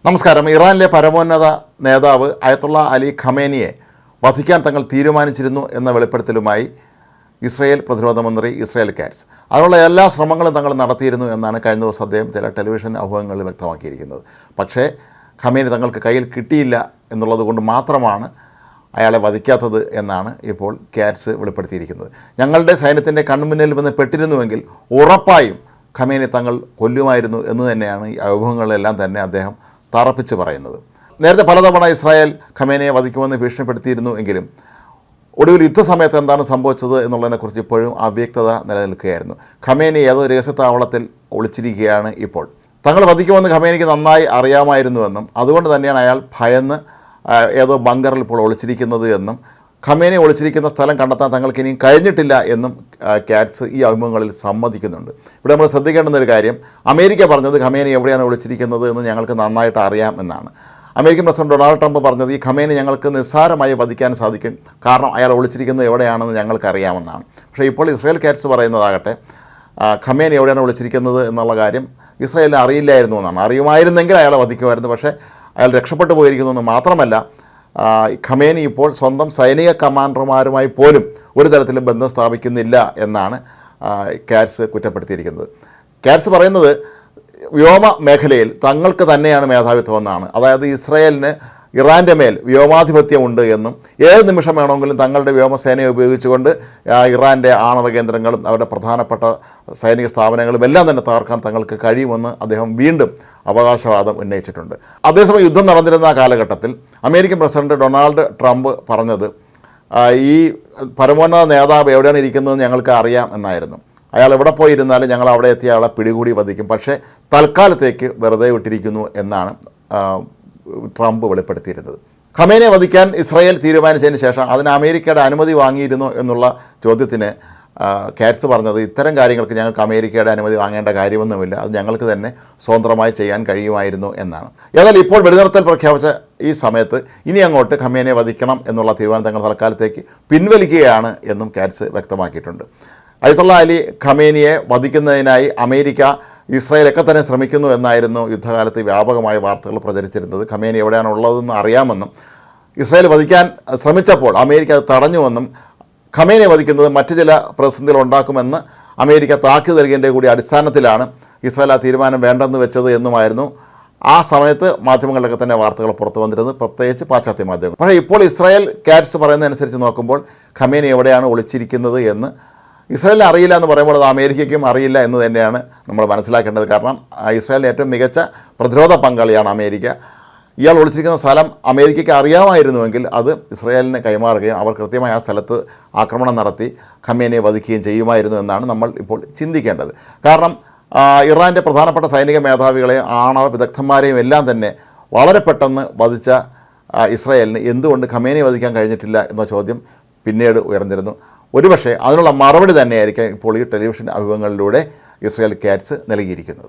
നമസ്കാരം. ഇറാനിലെ പരമോന്നത നേതാവ് അയത്തുള്ള അലി ഖമേനിയെ വധിക്കാൻ തങ്ങൾ തീരുമാനിച്ചിരുന്നു എന്ന വെളിപ്പെടുത്തലുമായി ഇസ്രായേൽ പ്രതിരോധ മന്ത്രി ഇസ്രായേൽ കാറ്റ്സ്. അതിനുള്ള എല്ലാ ശ്രമങ്ങളും തങ്ങൾ നടത്തിയിരുന്നു എന്നാണ് കഴിഞ്ഞ ദിവസം അദ്ദേഹം ചില ടെലിവിഷൻ അഭിമുഖങ്ങളിൽ വ്യക്തമാക്കിയിരിക്കുന്നത്. പക്ഷേ ഖമേനി തങ്ങൾക്ക് കയ്യിൽ കിട്ടിയില്ല എന്നുള്ളത് കൊണ്ട് മാത്രമാണ് അയാളെ വധിക്കാത്തത് എന്നാണ് ഇപ്പോൾ കാറ്റ്സ് വെളിപ്പെടുത്തിയിരിക്കുന്നത്. ഞങ്ങളുടെ സൈന്യത്തിൻ്റെ കൺമുന്നിൽ വന്ന് പെട്ടിരുന്നുവെങ്കിൽ ഉറപ്പായും ഖമേനി തങ്ങൾ കൊല്ലുമായിരുന്നു എന്ന് തന്നെയാണ് ഈ അഭിമുഖങ്ങളിലെല്ലാം തന്നെ അദ്ദേഹം തറപ്പിച്ച് പറയുന്നത്. നേരത്തെ പലതവണ ഇസ്രായേൽ ഖമേനിയെ വധിക്കുമെന്ന് ഭീഷണിപ്പെടുത്തിയിരുന്നു എങ്കിലും ഒടുവിൽ യുദ്ധസമയത്ത് എന്താണ് സംഭവിച്ചത് എന്നുള്ളതിനെക്കുറിച്ച് ഇപ്പോഴും അവ്യക്തത നിലനിൽക്കുകയായിരുന്നു. ഖമേനി ഏതോ രഹസ്യത്താവളത്തിൽ ഒളിച്ചിരിക്കുകയാണ് ഇപ്പോൾ. തങ്ങൾ വധിക്കുമെന്ന് ഖമേനിക്ക് നന്നായി അറിയാമായിരുന്നുവെന്നും അതുകൊണ്ട് തന്നെയാണ് അയാൾ ഭയന്ന് ഏതോ ബങ്കറിൽ ഇപ്പോൾ ഒളിച്ചിരിക്കുന്നത് എന്നും ഖമേനി ഒളിച്ചിരിക്കുന്ന സ്ഥലം കണ്ടെത്താൻ തങ്ങൾക്ക് ഇനിയും കഴിഞ്ഞിട്ടില്ല എന്നും കാറ്റ്സ് ഈ അഭിമുഖങ്ങളിൽ സമ്മതിക്കുന്നുണ്ട്. ഇവിടെ നമ്മൾ ശ്രദ്ധിക്കേണ്ടുന്ന ഒരു കാര്യം, അമേരിക്ക പറഞ്ഞത് ഖമേനി എവിടെയാണ് ഒളിച്ചിരിക്കുന്നത് എന്ന് ഞങ്ങൾക്ക് നന്നായിട്ട് അറിയാം എന്നാണ്. അമേരിക്കൻ പ്രസിഡന്റ് ഡൊണാൾഡ് ട്രംപ് പറഞ്ഞത് ഈ ഖമേനി ഞങ്ങൾക്ക് നിസ്സാരമായി വധിക്കാൻ സാധിക്കും, കാരണം അയാൾ ഒളിച്ചിരിക്കുന്നത് എവിടെയാണെന്ന് ഞങ്ങൾക്കറിയാമെന്നാണ്. പക്ഷേ ഇപ്പോൾ ഇസ്രായേൽ കാറ്റ്സ് പറയുന്നതാകട്ടെ ഖമേനി എവിടെയാണ് ഒളിച്ചിരിക്കുന്നത് എന്നുള്ള കാര്യം ഇസ്രായേലിന് അറിയില്ലായിരുന്നു എന്നാണ്. അറിയുമായിരുന്നെങ്കിൽ അയാളെ വധിക്കുമായിരുന്നു. പക്ഷേ അയാൾ രക്ഷപ്പെട്ടു പോയിരിക്കുന്നു എന്ന് മാത്രമല്ല, ഖമേനി ഇപ്പോൾ സ്വന്തം സൈനിക കമാൻഡർമാരുമായി പോലും ഒരു തരത്തിലും ബന്ധം സ്ഥാപിക്കുന്നില്ല എന്നാണ് കാറ്റ്സ് കുറ്റപ്പെടുത്തിയിരിക്കുന്നത്. കാറ്റ്സ് പറയുന്നത് വ്യോമ മേഖലയിൽ തങ്ങൾക്ക് തന്നെയാണ് മേധാവിത്വം എന്നാണ്. അതായത് ഇസ്രായേലിന് ഇറാൻ്റെ മേൽ വ്യോമാധിപത്യമുണ്ട് എന്നും ഏത് നിമിഷം വേണമെങ്കിലും തങ്ങളുടെ വ്യോമസേനയെ ഉപയോഗിച്ചുകൊണ്ട് ഇറാൻ്റെ ആണവ കേന്ദ്രങ്ങളും അവരുടെ പ്രധാനപ്പെട്ട സൈനിക സ്ഥാപനങ്ങളും എല്ലാം തന്നെ തകർക്കാൻ തങ്ങൾക്ക് കഴിയുമെന്ന് അദ്ദേഹം വീണ്ടും അവകാശവാദം ഉന്നയിച്ചിട്ടുണ്ട്. അതേസമയം യുദ്ധം നടന്നിരുന്ന കാലഘട്ടത്തിൽ അമേരിക്കൻ പ്രസിഡന്റ് ഡൊണാൾഡ് ട്രംപ് പറഞ്ഞത് ഈ പരമോന്നത നേതാവ് എവിടെയാണ് ഇരിക്കുന്നത് ഞങ്ങൾക്ക് അറിയാം എന്നായിരുന്നു. അയാൾ എവിടെ പോയിരുന്നാലും ഞങ്ങൾ അവിടെ എത്തിയ ആളെ പിടികൂടി വധിക്കും, പക്ഷേ തൽക്കാലത്തേക്ക് വെറുതെ വിട്ടിരിക്കുന്നു എന്നാണ് ട്രംപ് വെളിപ്പെടുത്തിയിരുന്നത്. ഖമേനിയെ വധിക്കാൻ ഇസ്രായേൽ തീരുമാനിച്ചതിന് ശേഷം അതിന് അമേരിക്കയുടെ അനുമതി വാങ്ങിയിരുന്നു എന്നുള്ള ചോദ്യത്തിന് കാറ്റ്സ് പറഞ്ഞത് ഇത്തരം കാര്യങ്ങൾക്ക് ഞങ്ങൾക്ക് അമേരിക്കയുടെ അനുമതി വാങ്ങേണ്ട കാര്യമൊന്നുമില്ല, അത് ഞങ്ങൾക്ക് തന്നെ സ്വതന്ത്രമായി ചെയ്യാൻ കഴിയുമായിരുന്നു എന്നാണ്. ഏതായാലും ഇപ്പോൾ വെടിനിർത്തൽ പ്രഖ്യാപിച്ച ഈ സമയത്ത് ഇനി അങ്ങോട്ട് ഖമേനിയെ വധിക്കണം എന്നുള്ള തീരുമാനം തങ്ങൾ തൽക്കാലത്തേക്ക് പിൻവലിക്കുകയാണ് എന്നും കാറ്റ്സ് വ്യക്തമാക്കിയിട്ടുണ്ട്. അയത്തുള്ള അലി ഖമേനിയെ വധിക്കുന്നതിനായി അമേരിക്ക ഇസ്രായേലൊക്കെ തന്നെ ശ്രമിക്കുന്നു എന്നായിരുന്നു യുദ്ധകാലത്ത് വ്യാപകമായ വാർത്തകൾ പ്രചരിച്ചിരുന്നത്. ഖമേനി എവിടെയാണ് ഉള്ളതെന്ന് അറിയാമെന്നും ഇസ്രായേൽ വധിക്കാൻ ശ്രമിച്ചപ്പോൾ അമേരിക്ക അത് തടഞ്ഞുവെന്നും ഖമേനിയെ വധിക്കുന്നത് മറ്റു ചില പ്രതിസന്ധികൾ ഉണ്ടാക്കുമെന്ന് അമേരിക്ക താക്കീത് നൽകിയതിൻ്റെ കൂടി അടിസ്ഥാനത്തിലാണ് ഇസ്രായേൽ ആ തീരുമാനം വേണ്ടെന്ന് വെച്ചത് എന്നുമായിരുന്നു ആ സമയത്ത് മാധ്യമങ്ങളിലൊക്കെ തന്നെ വാർത്തകൾ പുറത്തു വന്നിരുന്നത്, പ്രത്യേകിച്ച് പാശ്ചാത്യ മാധ്യമങ്ങൾ. പക്ഷേ ഇപ്പോൾ ഇസ്രായേൽ കാറ്റ്സ് പറയുന്നതനുസരിച്ച് നോക്കുമ്പോൾ ഖമേനി എവിടെയാണ് ഒളിച്ചിരിക്കുന്നത് എന്ന് ഇസ്രായേലിന് അറിയില്ല എന്ന് പറയുമ്പോൾ അത് അമേരിക്കയ്ക്കും അറിയില്ല എന്ന് തന്നെയാണ് നമ്മൾ മനസ്സിലാക്കേണ്ടത്. കാരണം ഇസ്രായേലിൻ്റെ ഏറ്റവും മികച്ച പ്രതിരോധ പങ്കാളിയാണ് അമേരിക്ക. ഇയാൾ ഒളിച്ചിരിക്കുന്ന സ്ഥലം അമേരിക്കയ്ക്ക് അറിയാമായിരുന്നുവെങ്കിൽ അത് ഇസ്രായേലിന് കൈമാറുകയും അവർ കൃത്യമായി ആ സ്ഥലത്ത് ആക്രമണം നടത്തി ഖമേനിയെ വധിക്കുകയും ചെയ്യുമായിരുന്നു എന്നാണ് നമ്മൾ ഇപ്പോൾ ചിന്തിക്കേണ്ടത്. കാരണം ഇറാൻ്റെ പ്രധാനപ്പെട്ട സൈനിക മേധാവികളെയും ആണവ വിദഗ്ധന്മാരെയും എല്ലാം തന്നെ വളരെ പെട്ടെന്ന് വധിച്ച ഇസ്രായേലിന് എന്തുകൊണ്ട് ഖമേനിയെ വധിക്കാൻ കഴിഞ്ഞിട്ടില്ല എന്ന ചോദ്യം പിന്നീട് ഉയർന്നിരുന്നു. ഒരുപക്ഷെ അതിനുള്ള മറുപടി തന്നെയായിരിക്കും ഇപ്പോൾ ഈ ടെലിവിഷൻ അഭിമുഖങ്ങളിലൂടെ ഇസ്രായേൽ കാറ്റ്സ് നൽകിയിരിക്കുന്നത്.